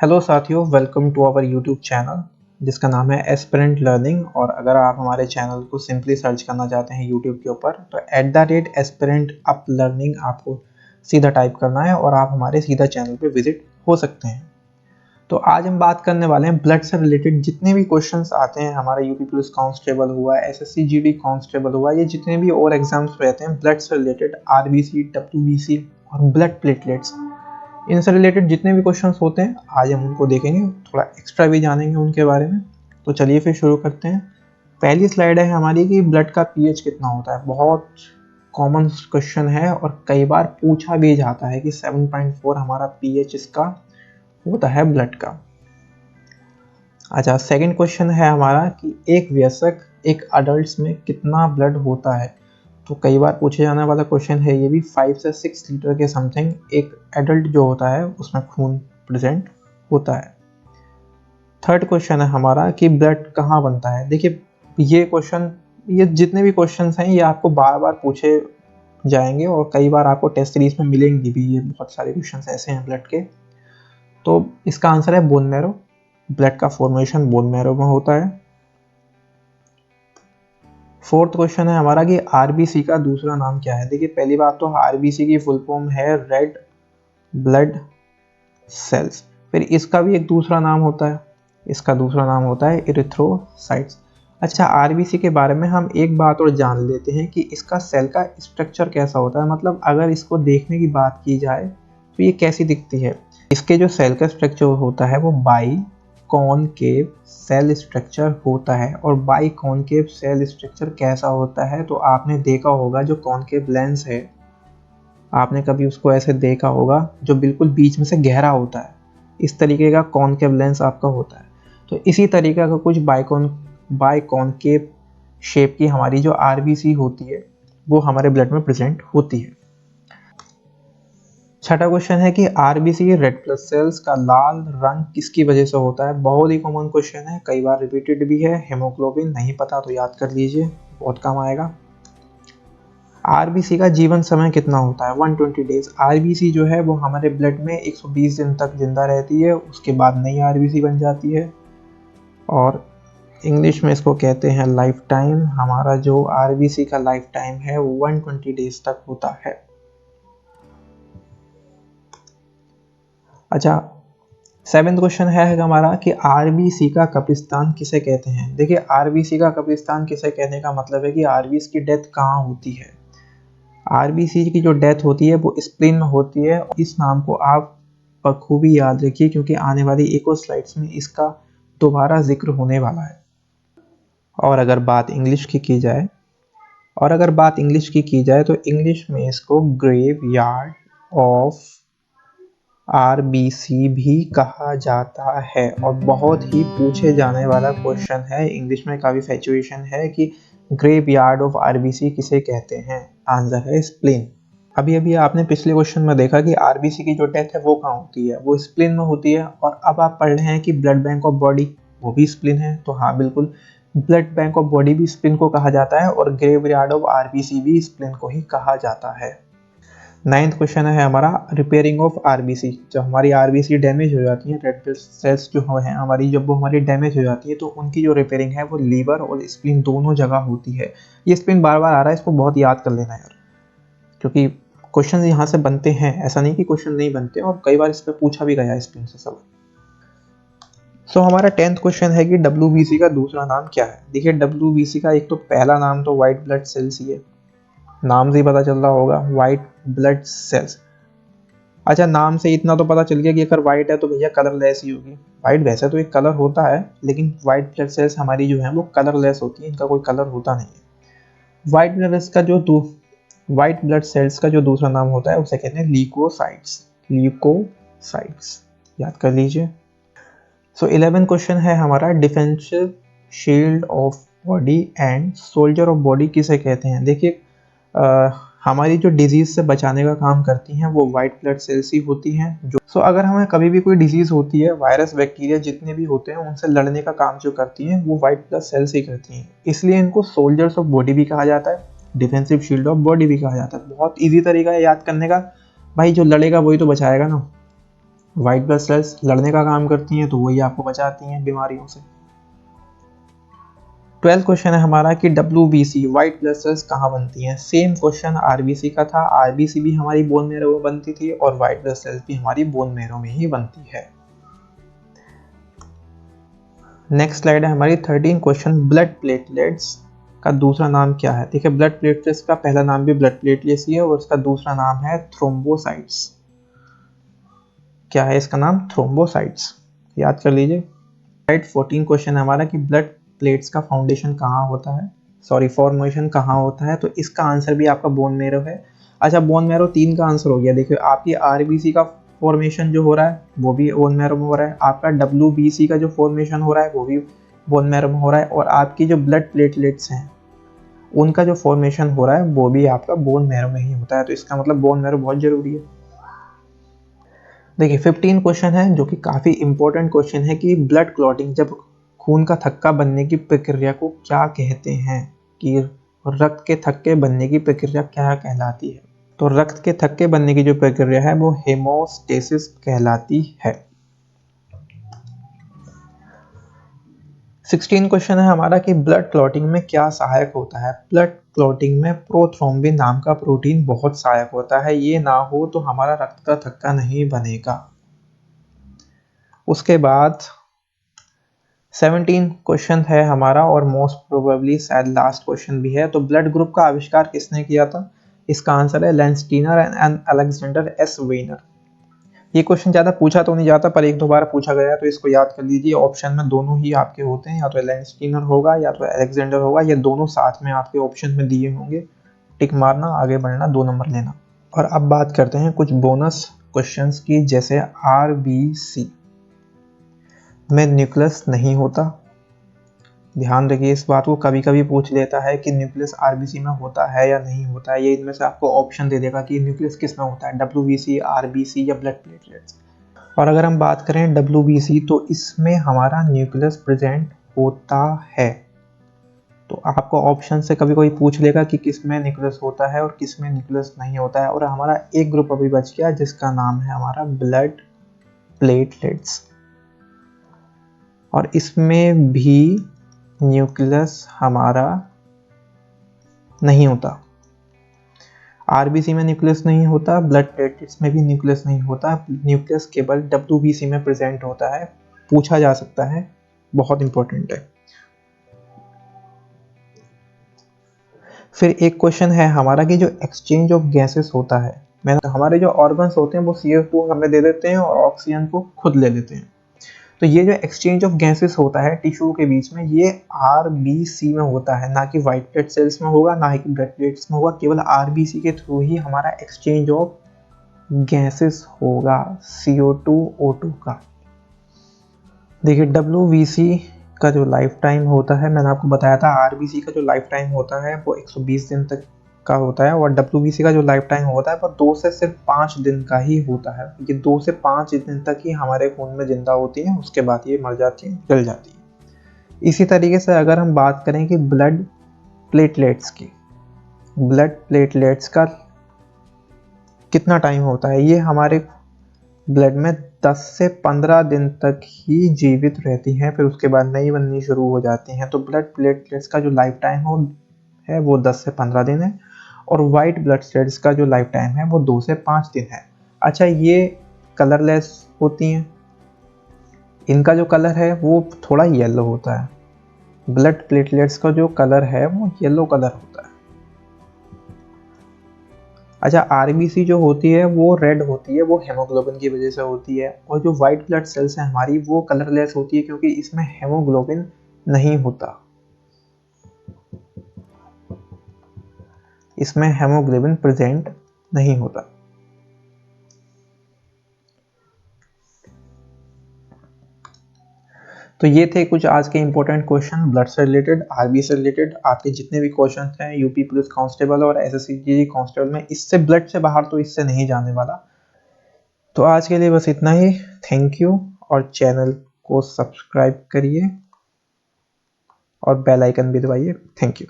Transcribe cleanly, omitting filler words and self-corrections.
Hello साथियों, welcome to our YouTube channel जिसका नाम है एस्पिरेंट लर्निंग। और अगर आप हमारे चैनल को सिंपली सर्च करना चाहते हैं यूट्यूब के ऊपर तो @एस्पिरेंट अप लर्निंग आपको सीधा टाइप करना है और आप हमारे सीधा चैनल पे विजिट हो सकते हैं। तो आज हम बात करने वाले हैं ब्लड से रिलेटेड जितने भी क्वेश्चंस आते हैं, हमारा यूपी पुलिस कांस्टेबल हुआ, एसएससी जीडी कांस्टेबल हुआ, ये जितने भी और एग्जाम्स रहते हैं ब्लड से रिलेटेड, आरबीसी, डब्ल्यूबीसी और ब्लड प्लेटलेट्स, इनसे रिलेटेड जितने भी क्वेश्चंस होते हैं आज हम उनको देखेंगे, थोड़ा एक्स्ट्रा भी जानेंगे उनके बारे में। तो चलिए फिर शुरू करते हैं। पहली स्लाइड है हमारी कि ब्लड का पीएच कितना होता है। बहुत कॉमन क्वेश्चन है और कई बार पूछा भी जाता है कि 7.4 हमारा पीएच इसका होता है ब्लड का। अच्छा, सेकंड क्वेश्चन है हमारा कि एक वयस्क, एक अडल्ट में कितना ब्लड होता है। तो कई बार पूछे जाने वाला क्वेश्चन है ये भी। 5 से 6 लीटर के समथिंग एक एडल्ट जो होता है उसमें खून प्रेजेंट होता है। थर्ड क्वेश्चन है हमारा कि ब्लड कहाँ बनता है। देखिए ये क्वेश्चन, ये जितने भी क्वेश्चंस हैं ये आपको बार बार पूछे जाएंगे और कई बार आपको टेस्ट सीरीज में मिलेंगे भी। ये बहुत सारे क्वेश्चंस ऐसे हैं ब्लड के। तो इसका आंसर है बोन मैरो। ब्लड का फॉर्मेशन बोन मैरो में होता है। फोर्थ क्वेश्चन है हमारा कि आरबीसी का दूसरा नाम क्या है। देखिए पहली बात तो आरबीसी की फुल फॉर्म है रेड ब्लड सेल्स। फिर इसका भी एक दूसरा नाम होता है, इसका दूसरा नाम होता है इरिथ्रोसाइट्स। अच्छा, आरबीसी के बारे में हम एक बात और जान लेते हैं कि इसका सेल का स्ट्रक्चर कैसा होता है। मतलब अगर इसको देखने की बात की जाए तो ये कैसी दिखती है। इसके जो सेल का स्ट्रक्चर होता है वो बाई कॉनकेव सेल स्ट्रक्चर होता है। और बाई कॉनकेव सेल स्ट्रक्चर कैसा होता है तो आपने देखा होगा जो कॉनकेव लेंस है, आपने कभी उसको ऐसे देखा होगा जो बिल्कुल बीच में से गहरा होता है, इस तरीके का कॉनकेव लेंस आपका होता है। तो इसी तरीके का कुछ बाई कॉनकेव शेप की हमारी जो आरबीसी होती है वो हमारे ब्लड में प्रेजेंट होती है। छठा क्वेश्चन है कि आरबीसी रेड ब्लड सेल्स का लाल रंग किसकी वजह से होता है। बहुत ही कॉमन क्वेश्चन है, कई बार रिपीटेड भी है। हेमोग्लोबिन, नहीं पता तो याद कर लीजिए, बहुत काम आएगा। आरबीसी का जीवन समय कितना होता है। 120 डेज। आरबीसी जो है वो हमारे ब्लड में 120 दिन तक जिंदा रहती है, उसके बाद नई आरबीसी बन जाती है और इंग्लिश में इसको कहते हैं लाइफ टाइम। हमारा जो आरबीसी का लाइफ टाइम है वो 120 डेज तक होता है। अच्छा, सेवेंथ क्वेश्चन है हमारा कि आरबीसी का कब्रिस्तान किसे कहते हैं। देखिए आरबीसी का कब्रिस्तान किसे कहने का मतलब है कि आरबीसी की डेथ कहाँ होती है। आरबीसी की जो डेथ होती है वो स्प्लीन में होती है। इस नाम को आप बखूबी याद रखिए क्योंकि आने वाली एक और स्लाइड्स में इसका दोबारा जिक्र होने वाला है। और अगर बात इंग्लिश की की जाए तो इंग्लिश में इसको ग्रेव यार्ड ऑफ आरबीसी भी कहा जाता है। और बहुत ही पूछे जाने वाला क्वेश्चन है, इंग्लिश में काफ़ी सिचुएशन है कि ग्रेव यार्ड ऑफ आरबीसी किसे कहते हैं। आंसर है स्प्लीन। अभी अभी आपने पिछले क्वेश्चन में देखा कि आरबीसी की जो डेथ है वो कहाँ होती है, वो स्प्लीन में होती है। और अब आप पढ़ रहे हैं कि ब्लड बैंक ऑफ बॉडी वो भी स्प्लीन है। तो हाँ बिल्कुल, ब्लड बैंक ऑफ बॉडी भी स्प्लीन को कहा जाता है और ग्रेव यार्ड ऑफ आरबीसी भी स्प्लीन को ही कहा जाता है। नाइन्थ क्वेश्चन है हमारा रिपेयरिंग ऑफ आरबीसी। जब हमारी आरबीसी डैमेज हो जाती है, रेड ब्लड सेल्स जो है हमारी, जब वो हमारी डैमेज हो जाती है तो उनकी जो रिपेयरिंग है वो लीवर और स्प्लीन दोनों जगह होती है। ये स्प्लीन बार बार आ रहा है, इसको बहुत याद कर लेना यार, क्योंकि क्वेश्चन यहाँ से बनते हैं, ऐसा नहीं कि क्वेश्चन नहीं बनते, और कई बार इस पर पूछा भी गया स्प्लीन से सब। सो हमारा 10th क्वेश्चन है कि डब्ल्यूबीसी का दूसरा नाम क्या है। देखिए डब्ल्यूबीसी का एक तो पहला नाम तो व्हाइट ब्लड सेल्स ही है, नाम से ही पता चल रहा होगा, व्हाइट ब्लड सेल्स। अच्छा, नाम से इतना तो पता चल गया कि अगर व्हाइट है तो भैया कलरलेस ही होगी। व्हाइट वैसे तो एक कलर होता है, लेकिन व्हाइट ब्लड सेल्स हमारी जो है वो कलरलेस होती है, इनका कोई कलर होता नहीं है। व्हाइट ब्लड सेल्स का जो दूसरा नाम होता है उसे कहते हैं ल्यूकोसाइट्स। ल्यूकोसाइट्स याद कर लीजिए। सो 11 क्वेश्चन है हमारा defensive shield of body and soldier of body किसे कहते हैं। देखिए हमारी जो डिजीज से बचाने का काम करती हैं वो वाइट ब्लड सेल्स ही होती हैं। जो अगर हमें कभी भी कोई डिजीज होती है, वायरस बैक्टीरिया जितने भी होते हैं उनसे लड़ने का काम जो करती हैं वो वाइट ब्लड सेल्स ही करती हैं, इसलिए इनको सोल्जर्स ऑफ बॉडी भी कहा जाता है, डिफेंसिव शील्ड ऑफ बॉडी भी कहा जाता है। बहुत ईजी तरीका है याद करने का, भाई जो लड़ेगा वही तो बचाएगा ना। वाइट ब्लड सेल्स लड़ने का काम करती हैं, तो वही आपको बचाती हैं बीमारियों से। 12th क्वेश्चन है हमारा कि WBC वाइट ब्लड सेल्स कहाँ बनती हैं। सेम क्वेश्चन RBC का था। RBC भी हमारी बोन मैरो में बनती थी और वाइट ब्लड सेल्स भी हमारी बोन मैरो में ही बनती है। नेक्स्ट स्लाइड है हमारी 13 क्वेश्चन, ब्लड प्लेटलेट्स का दूसरा नाम क्या है। देखिए, ब्लड प्लेटलेट्स का पहला नाम भी ब्लड प्लेटलेट्स ही है और उसका दूसरा नाम है थ्रोम्बोसाइट्स। क्या है इसका नाम? थ्रोम्बोसाइट्स, याद कर लीजिए। स्लाइड 14 क्वेश्चन है हमारा कि ब्लड प्लेट्स का फाउंडेशन कहाँ होता है, फॉर्मेशन कहाँ होता है। तो इसका आंसर भी आपका बोन मैरो है। अच्छा, बोन मैरो 3 का आंसर हो गया। देखिए, आपकी RBC का फॉर्मेशन जो हो रहा है वो भी बोन मैरो में हो रहा है, आपका WBC का जो फॉर्मेशन हो रहा है वो भी बोन मैरो में हो रहा है, और आपकी जो ब्लड प्लेटलेट्स हैं उनका जो फॉर्मेशन हो रहा है वो भी आपका बोन मैरो में ही होता है। तो इसका मतलब बोन मैरो बहुत जरूरी है। देखिए, 15 क्वेश्चन है जो कि काफ़ी इंपॉर्टेंट क्वेश्चन है कि ब्लड क्लॉटिंग, जब खून का थक्का बनने की प्रक्रिया को क्या कहते हैं, कि रक्त के थक्के बनने की प्रक्रिया क्या कहलाती है। तो रक्त के थक्के बनने की जो प्रक्रिया है वो हेमोस्टेसिस कहलाती है। 16 क्वेश्चन है हमारा कि ब्लड क्लॉटिंग में क्या सहायक होता है। ब्लड क्लॉटिंग में प्रोथ्रोम्बिन नाम का प्रोटीन बहुत सहायक होता है। ये ना हो तो हमारा रक्त का थक्का नहीं बनेगा। उसके बाद 17 क्वेश्चन है हमारा और मोस्ट प्रोबेबली शायद लास्ट क्वेश्चन भी है। तो ब्लड ग्रुप का आविष्कार किसने किया था? इसका आंसर है लेंस्टीनर एंड अलेक्जेंडर एस वेनर। ये क्वेश्चन ज़्यादा पूछा तो नहीं जाता, पर एक दो बार पूछा गया, तो इसको याद कर लीजिए। ऑप्शन में दोनों ही आपके होते हैं, या तो लेंस्टीनर होगा या तो अलेक्जेंडर होगा, ये दोनों साथ में आपके ऑप्शन में दिए होंगे। टिक मारना, आगे बढ़ना, 2 नंबर लेना। और अब बात करते हैं कुछ बोनस क्वेश्चंस की, जैसे RBC में न्यूक्लियस नहीं होता। ध्यान रखिए इस बात को, कभी कभी पूछ लेता है कि न्यूक्लियस RBC में होता है या नहीं होता है। ये इनमें से आपको ऑप्शन दे देगा कि न्यूक्लियस किस में होता है, WBC, RBC या ब्लड प्लेटलेट्स। और अगर हम बात करें WBC, तो इसमें हमारा न्यूक्लियस प्रेजेंट होता है। तो आपको ऑप्शन से कभी कोई पूछ लेगा कि किस में न्यूक्लियस होता है और किस में न्यूक्लियस नहीं होता है। और हमारा एक ग्रुप अभी बच गया जिसका नाम है हमारा ब्लड प्लेटलेट्स, और इसमें भी न्यूक्लियस हमारा नहीं होता। RBC में न्यूक्लियस नहीं होता, ब्लड प्लेटलेट्स में भी न्यूक्लियस नहीं होता। न्यूक्लियस केवल WBC में प्रेजेंट होता है। पूछा जा सकता है, बहुत इंपॉर्टेंट है। फिर एक क्वेश्चन है हमारा कि जो एक्सचेंज ऑफ गैसेस होता है, हमारे जो ऑर्गन्स होते हैं वो CO2 हमें दे देते हैं और ऑक्सीजन को खुद ले लेते हैं। तो ये जो एक्सचेंज ऑफ गैसेस होता है टिश्यू के बीच में, ये RBC में होता है, ना कि वाइट ब्लड सेल्स में होगा, ना ही ब्लड प्लेट्स में होगा। केवल RBC के थ्रू ही हमारा एक्सचेंज ऑफ गैसेस होगा, CO2 O2 का। देखिए, WBC का जो लाइफ टाइम होता है, मैंने आपको बताया था RBC का जो लाइफ टाइम होता है वो 120 दिन तक का होता है, और WBC का जो लाइफ टाइम होता है वो 2 से सिर्फ 5 दिन का ही होता है। ये 2 से 5 दिन तक ही हमारे खून में जिंदा होती हैं, उसके बाद ये मर जाती हैं, जल जाती हैं। इसी तरीके से अगर हम बात करें कि ब्लड प्लेटलेट्स की, ब्लड प्लेटलेट्स का कितना टाइम होता है, ये हमारे ब्लड में 10 से 15 दिन तक ही जीवित रहती हैं, फिर उसके बाद नई बननी शुरू हो जाती हैं। तो ब्लड प्लेटलेट्स का जो लाइफ टाइम है वो 10 से 15 दिन है, और वाइट ब्लड सेल्स का जो लाइफ टाइम है वो 2 से 5 दिन है। अच्छा, ये कलरलेस होती हैं, इनका जो कलर है वो थोड़ा येलो होता है। ब्लड प्लेटलेट्स का जो कलर है वो येलो कलर होता है। अच्छा, RBC जो होती है वो रेड होती है, वो हेमोग्लोबिन की वजह से होती है। और जो वाइट ब्लड सेल्स है हमारी, वो कलरलेस होती है क्योंकि इसमें हेमोग्लोबिन नहीं होता, इसमें हेमोग्लोबिन प्रेजेंट नहीं होता। तो ये थे कुछ आज के इंपॉर्टेंट क्वेश्चन ब्लड से रिलेटेड, RBC से रिलेटेड। आपके जितने भी क्वेश्चन हैं UP पुलिस कांस्टेबल और SSC कांस्टेबल में, इससे ब्लड से बाहर तो इससे नहीं जाने वाला। तो आज के लिए बस इतना ही। थैंक यू, और चैनल को सब्सक्राइब करिए और बेल आइकन भी दबाइए। Thank you.